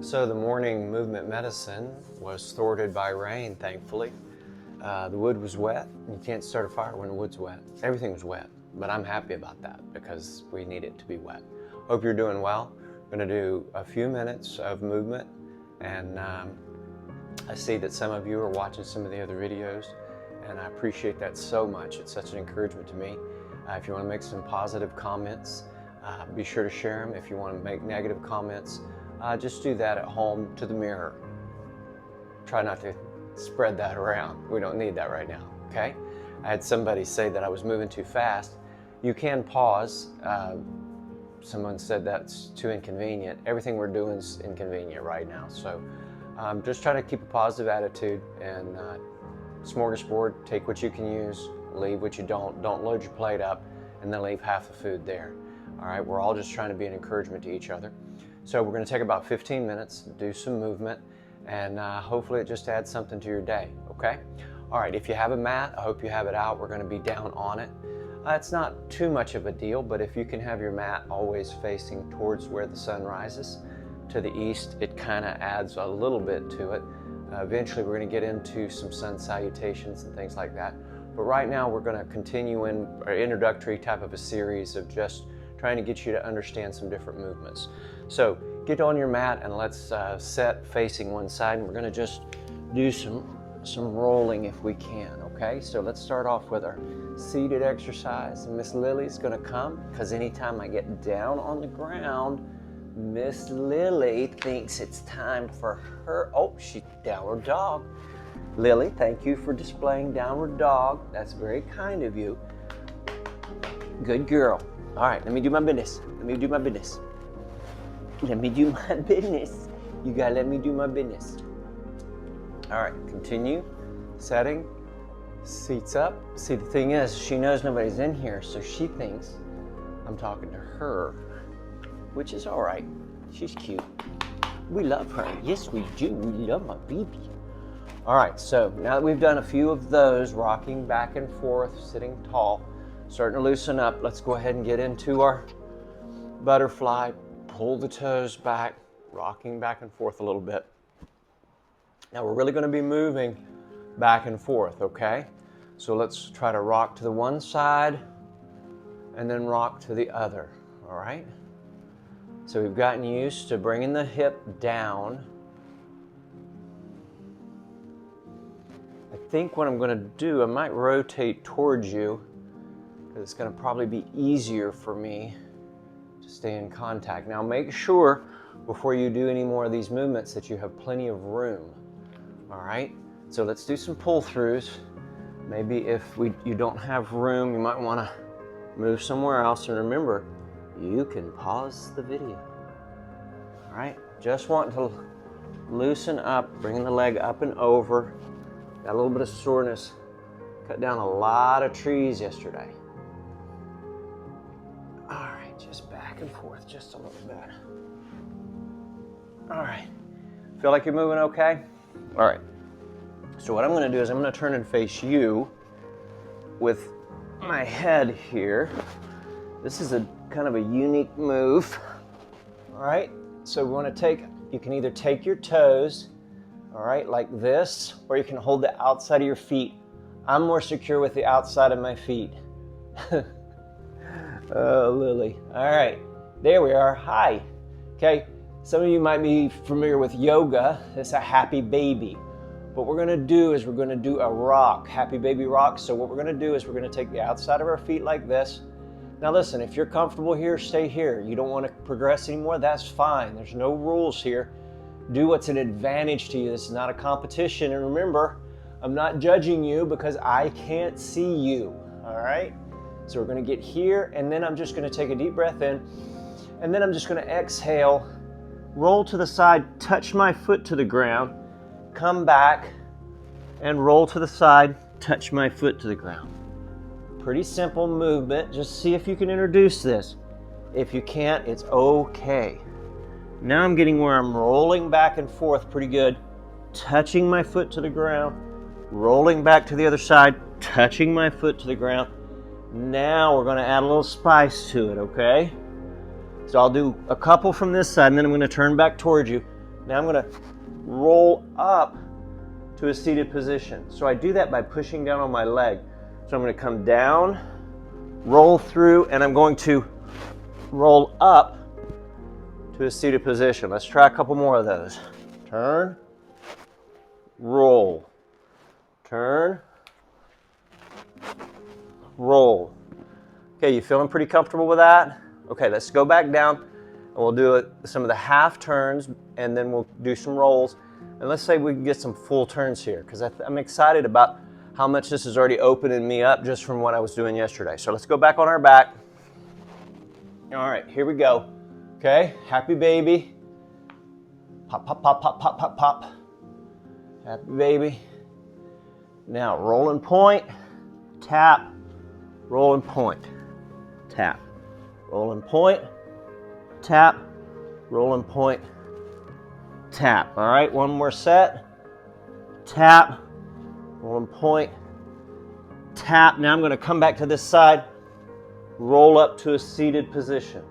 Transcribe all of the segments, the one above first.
So the morning movement medicine was thwarted by rain, thankfully. The wood was wet. You can't start a fire when the wood's wet. Everything was wet, but I'm happy about that because we need it to be wet. Hope you're doing well. I'm going to do a few minutes of movement, and I see that some of you are watching some of the other videos, and I appreciate that so much. It's such an encouragement to me. If you want to make some positive comments, be sure to share them. If you want to make negative comments, just do that at home to the mirror. Try not to spread that around. We don't need that right now, okay? I had somebody say that I was moving too fast. You can pause. Someone said that's too inconvenient. Everything we're doing is inconvenient right now. So just try to keep a positive attitude and smorgasbord, take what you can use, leave what you don't. Don't load your plate up and then leave half the food there. All right, we're all just trying to be an encouragement to each other. So we're going to take about 15 minutes, do some movement, and hopefully it just adds something to your day, okay? All right, if you have a mat, I hope you have it out. We're going to be down on it. It's not too much of a deal, but if you can have your mat always facing towards where the sun rises to the east, it kind of adds a little bit to it. Eventually we're going to get into some sun salutations and things like that. But right now we're going to continue in our introductory type of a series of just trying to get you to understand some different movements. So get on your mat and let's set facing one side, and we're going to just do some rolling if we can, okay? So let's start off with our seated exercise. Miss Lily's going to come because anytime I get down on the ground, Miss Lily thinks it's time for her. Oh, she's downward dog. Lily, thank you for displaying downward dog. That's very kind of you. Good girl. All right, let me do my business. Let me do my business. Let me do my business. You gotta let me do my business. All right, continue. Setting. Seats up. See, the thing is, she knows nobody's in here, so she thinks I'm talking to her, which is all right. She's cute. We love her. Yes, we do. We love my baby. All right, so now that we've done a few of those, rocking back and forth, sitting tall, starting to loosen up, let's go ahead and get into our butterfly. Pull the toes back, rocking back and forth a little bit. Now we're really going to be moving back and forth, okay? So let's try to rock to the one side and then rock to the other, all right? So we've gotten used to bringing the hip down. I think what I'm going to do, I might rotate towards you because it's going to probably be easier for me to stay in contact. Now make sure before you do any more of these movements that you have plenty of room, all right? So let's do some pull-throughs. Maybe if you don't have room, you might want to move somewhere else. And remember, you can pause the video, all right? Just want to loosen up, bringing the leg up and over. Got a little bit of soreness. Cut down a lot of trees yesterday. All right, just back and forth just a little bit. All right, feel like you're moving okay? All right, so what I'm gonna do is I'm gonna turn and face you with my head here. This is a kind of a unique move. All right, so we wanna you can either take your toes, all right, like this, or you can hold the outside of your feet. I'm more secure with the outside of my feet. Oh, Lily. All right, there we are. Hi. Okay, some of you might be familiar with yoga. It's a happy baby. What we're gonna do is we're gonna do a rock, happy baby rock. So what we're gonna do is we're gonna take the outside of our feet like this. Now listen, if you're comfortable here, stay here. You don't wanna progress anymore, that's fine. There's no rules here. Do what's an advantage to you. This is not a competition. And remember, I'm not judging you because I can't see you, all right? So we're gonna get here, and then I'm just gonna take a deep breath in, and then I'm just gonna exhale, roll to the side, touch my foot to the ground, come back, and roll to the side, touch my foot to the ground. Pretty simple movement. Just see if you can introduce this. If you can't, it's okay. Now I'm getting where I'm rolling back and forth pretty good, touching my foot to the ground, rolling back to the other side, touching my foot to the ground. Now we're going to add a little spice to it, okay? So I'll do a couple from this side, and then I'm going to turn back towards you. Now I'm gonna roll up to a seated position. So I do that by pushing down on my leg. So I'm gonna come down, roll through, and I'm going to roll up to a seated position. Let's try a couple more of those. Turn, roll, turn, roll. Okay, you feeling pretty comfortable with that? Okay, let's go back down and we'll do some of the half turns and then we'll do some rolls. And let's say we can get some full turns here because I'm excited about how much this is already opening me up just from what I was doing yesterday. So let's go back on our back. All right, here we go. Okay, happy baby. Pop, pop, pop, pop, pop, pop, pop. Happy baby. Now rolling point, tap, rolling point, tap, rolling point, tap, rolling point, tap. All right, one more set. Tap, rolling point, tap. Now I'm going to come back to this side, roll up to a seated position.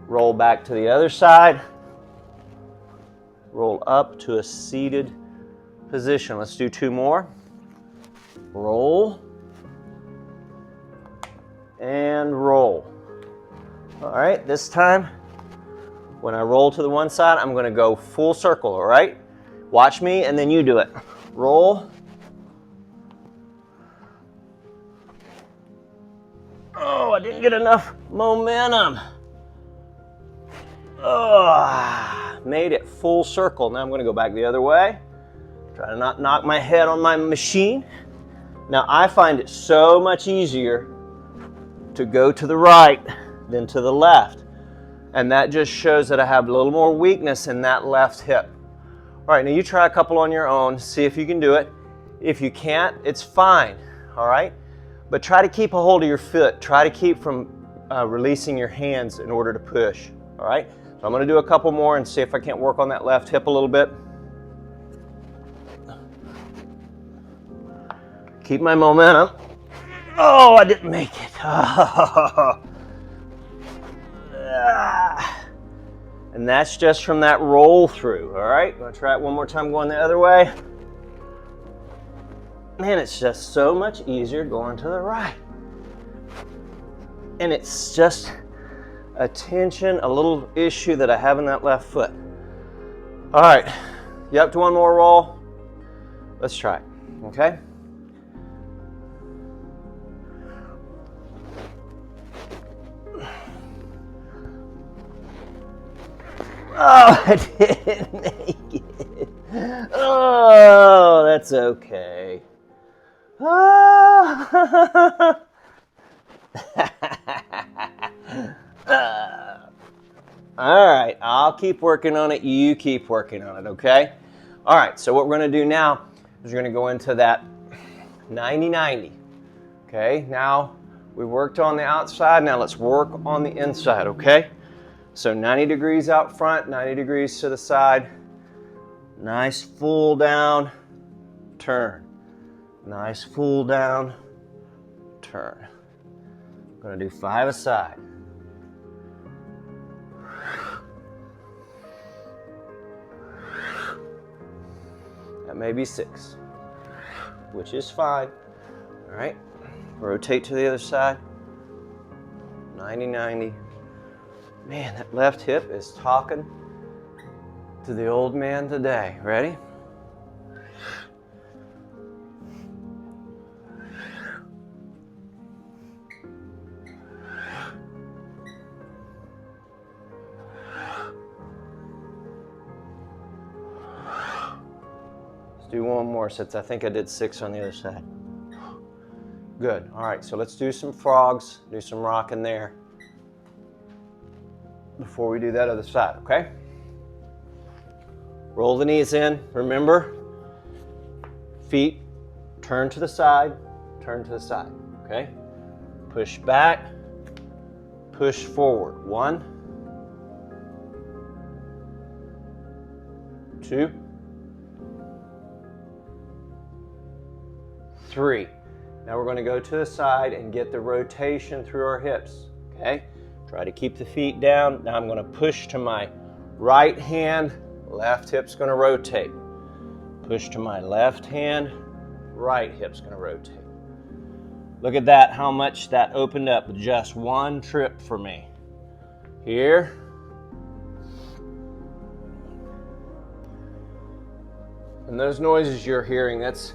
Roll back to the other side, roll up to a seated position. Let's do two more. Roll and roll. All right, this time when I roll to the one side, I'm going to go full circle, all right? Watch me and then you do it. Roll. Oh, I didn't get enough momentum. Oh, made it full circle. Now I'm going to go back the other way. Try to not knock my head on my machine. Now I find it so much easier to go to the right than to the left. And that just shows that I have a little more weakness in that left hip. All right, now you try a couple on your own, see if you can do it. If you can't, it's fine, all right? But try to keep a hold of your foot. Try to keep from releasing your hands in order to push, all right? So I'm gonna do a couple more and see if I can't work on that left hip a little bit. Keep my momentum. Oh, I didn't make it. And that's just from that roll through, all right? Gonna try it one more time going the other way. Man, it's just so much easier going to the right. And it's just a tension, a little issue that I have in that left foot. All right, you up to one more roll? Let's try it, okay? Oh, I didn't make it. Oh, that's okay. Oh. All right, I'll keep working on it. You keep working on it, okay? All right, so what we're going to do now is we're going to go into that 90-90. Okay, now we worked on the outside. Now let's work on the inside, okay? So 90 degrees out front, 90 degrees to the side. Nice full down, turn. Nice full down, turn. I'm gonna do 5 aside. That may be 6, which is fine. All right, rotate to the other side. 90-90. Man, that left hip is talking to the old man today. Ready? Let's do one more since I think I did 6 on the other side. Good. All right, so let's do some frogs, do some rocking there before we do that other side, okay? Roll the knees in. Remember, feet turn to the side, okay? Push back, push forward. 1, 2, 3. Now we're going to go to the side and get the rotation through our hips, okay? Try to keep the feet down. Now I'm going to push to my right hand left hip's gonna rotate. Push to my left hand, right hip's gonna rotate. Look at that, how much that opened up with just one trip for me. Here. And those noises you're hearing, that's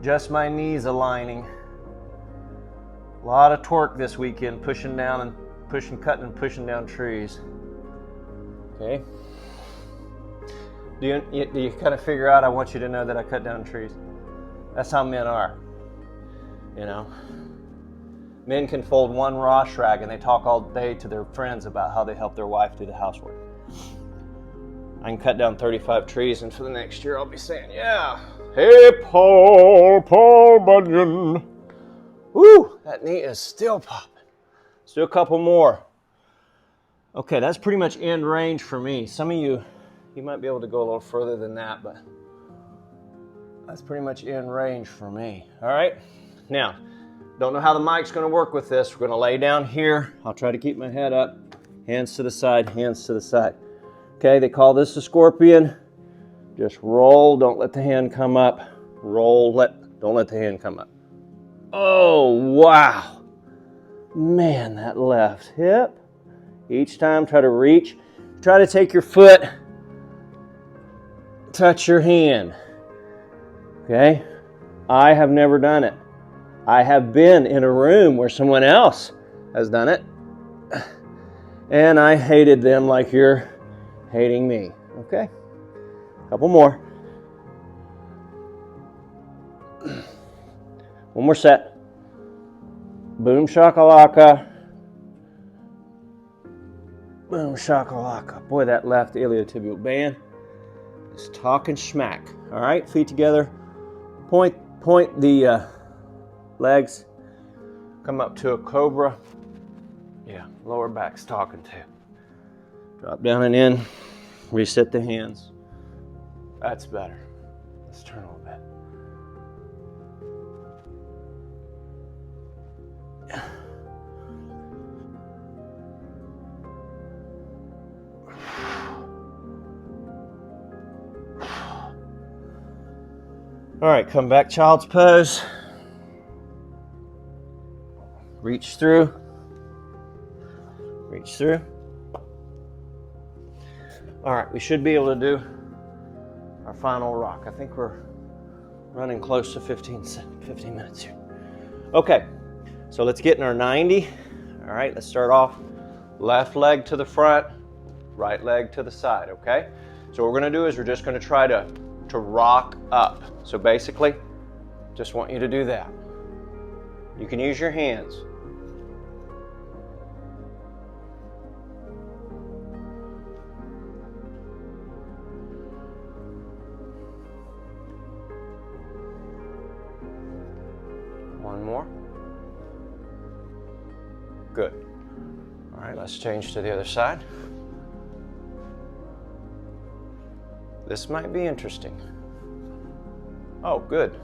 just my knees aligning. A lot of torque this weekend, pushing down and cutting and pushing down trees. Okay. Do you kind of figure out, I want you to know that I cut down trees? That's how men are. You know, men can fold one wash rag and they talk all day to their friends about how they help their wife do the housework. I can cut down 35 trees, and for the next year I'll be saying, yeah, hey Paul Bunyan. Woo, that knee is still popping. Let's do a couple more. Okay, that's pretty much end range for me. Some of you might be able to go a little further than that, but that's pretty much end range for me. All right, now, don't know how the mic's gonna work with this. We're gonna lay down here. I'll try to keep my head up. Hands to the side, hands to the side. Okay, they call this a scorpion. Just roll, don't let the hand come up. Roll, don't let the hand come up. Oh, wow. Man, that left hip. Each time, try to reach. Try to take your foot, touch your hand. Okay? I have never done it. I have been in a room where someone else has done it, and I hated them like you're hating me. Okay? Couple more. One more set. Boom shakalaka. Boom shakalaka. Boy, that left iliotibial band is talking smack. All right, feet together. Point the legs. Come up to a cobra. Yeah, lower back's talking too. Drop down and in. Reset the hands. That's better. Let's turn a little bit. All right, come back, child's pose. Reach through. Reach through. All right, we should be able to do our final rock. I think we're running close to 15 minutes here. Okay, so let's get in our 90. All right, let's start off left leg to the front, right leg to the side, okay? So what we're gonna do is we're just gonna try to rock up. So basically, just want you to do that. You can use your hands. One more. Good. All right, let's change to the other side. This might be interesting. Oh, good.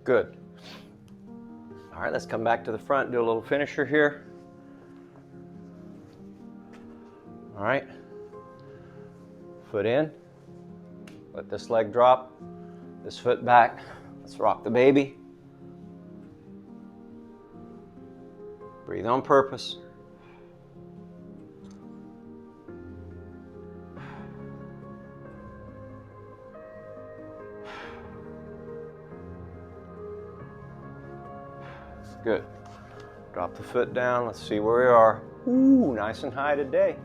Good. All right, let's come back to the front, do a little finisher here. All right, foot in, let this leg drop, this foot back. Let's rock the baby. Breathe on purpose. Good. Drop the foot down. Let's see where we are. Ooh, nice and high today.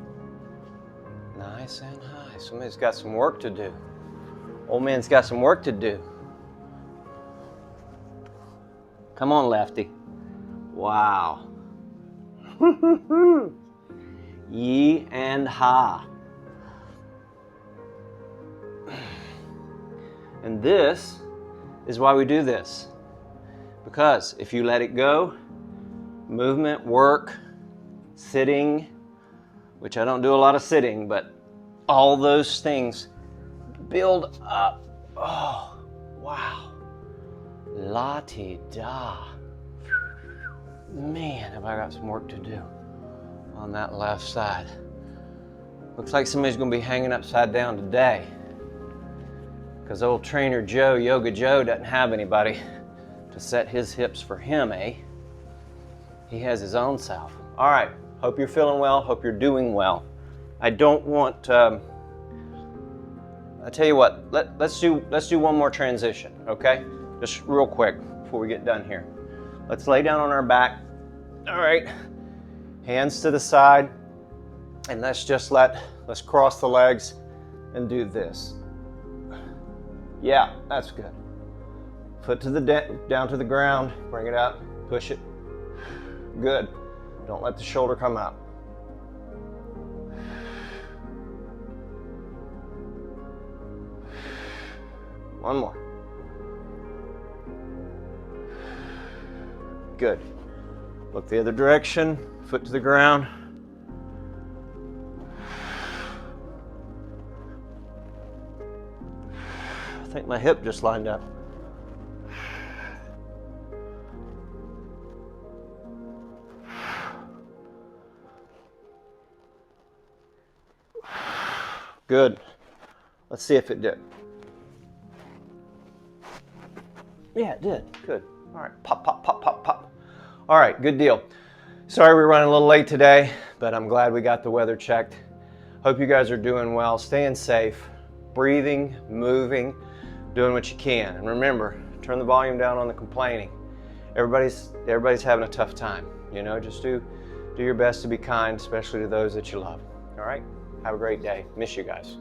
Nice and high. Somebody's got some work to do. Old man's got some work to do. Come on, lefty. Wow. Yi and ha. And this is why we do this. Because if you let it go, movement, work, sitting, which I don't do a lot of sitting, but all those things build up. Oh, wow. La-ti-da. Man, have I got some work to do on that left side. Looks like somebody's gonna be hanging upside down today, because old trainer Joe, Yoga Joe, doesn't have anybody to set his hips for him, eh? He has his own self. All right, hope you're feeling well, hope you're doing well. I don't want, I tell you what, let's do one more transition, okay? Just real quick before we get done here. Let's lay down on our back. All right, hands to the side, and let's cross the legs and do this. Yeah, that's good. Foot to the down to the ground, bring it up, push it. Good. Don't let the shoulder come up. One more. Good. Look the other direction, foot to the ground. I think my hip just lined up. Good. Let's see if it did. Yeah, it did. Good. All right. Pop, pop, pop, pop, pop. All right, good deal. Sorry we're running a little late today, but I'm glad we got the weather checked. Hope you guys are doing well, staying safe, breathing, moving, doing what you can. And remember, turn the volume down on the complaining. Everybody's having a tough time. You know, just do your best to be kind, especially to those that you love. All right? Have a great day. Miss you guys.